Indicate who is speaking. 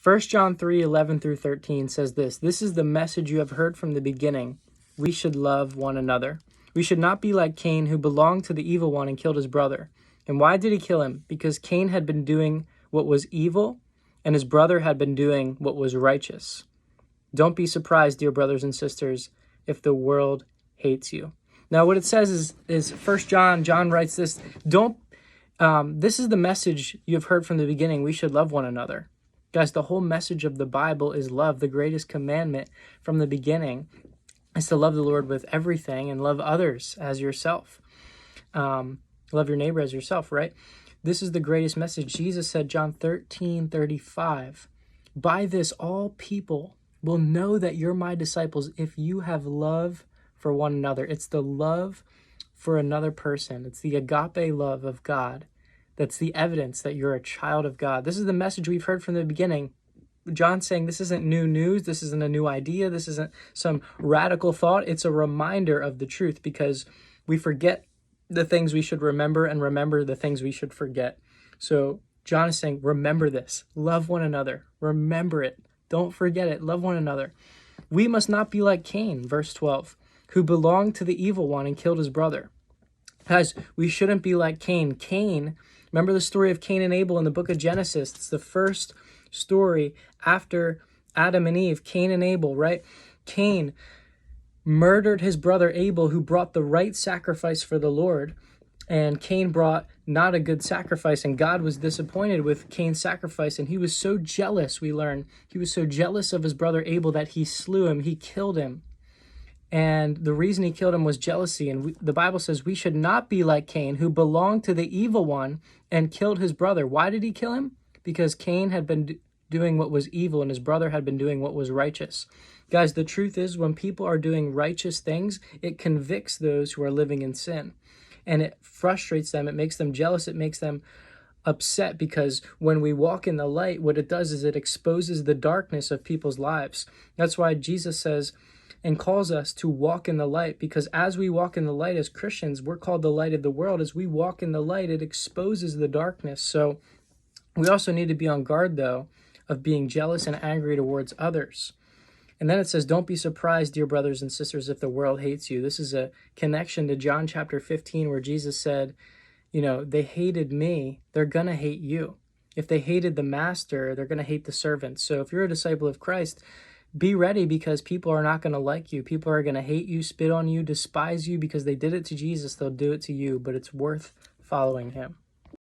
Speaker 1: 1 John 3:11-13 says this: "This is the message you have heard from the beginning. We should love one another. We should not be like Cain, who belonged to the evil one and killed his brother. And why did he kill him? Because Cain had been doing what was evil, and his brother had been doing what was righteous. Don't be surprised, dear brothers and sisters, if the world hates you." Now, what it says is 1 John writes this: this is the message you have heard from the beginning. We should love one another. Guys, the whole message of the Bible is love. The greatest commandment from the beginning is to love the Lord with everything and love others as yourself. Love your neighbor as yourself, right? This is the greatest message. Jesus said, John 13:35, "By this all people will know that you're my disciples if you have love for one another." It's the love for another person. It's the agape love of God. That's the evidence that you're a child of God. This is the message we've heard from the beginning. John's saying this isn't new news. This isn't a new idea. This isn't some radical thought. It's a reminder of the truth, because we forget the things we should remember and remember the things we should forget. So John is saying, remember this. Love one another. Remember it. Don't forget it. Love one another. We must not be like Cain, verse 12, who belonged to the evil one and killed his brother. Guys, we shouldn't be like Cain. Remember the story of Cain and Abel in the book of Genesis? It's the first story after Adam and Eve, Cain and Abel, right? Cain murdered his brother Abel, who brought the right sacrifice for the Lord, and Cain brought not a good sacrifice, and God was disappointed with Cain's sacrifice, and he was so jealous, we learn. He was so jealous of his brother Abel that he slew him, he killed him. And the reason he killed him was jealousy. And the Bible says we should not be like Cain, who belonged to the evil one and killed his brother. Why did he kill him? Because Cain had been doing what was evil and his brother had been doing what was righteous. Guys, the truth is, when people are doing righteous things, it convicts those who are living in sin. And it frustrates them. It makes them jealous. It makes them upset, because when we walk in the light, what it does is it exposes the darkness of people's lives. That's why Jesus says and calls us to walk in the light, because as we walk in the light as Christians, we're called the light of the world. As we walk in the light, it exposes the darkness. So we also need to be on guard, though, of being jealous and angry towards others. And then it says, don't be surprised, dear brothers and sisters, if the world hates you. This is a connection to John chapter 15, where Jesus said, they hated me, they're going to hate you. If they hated the master, they're going to hate the servant. So if you're a disciple of Christ, be ready, because people are not going to like you. People are going to hate you, spit on you, despise you, because they did it to Jesus. They'll do it to you, but it's worth following him.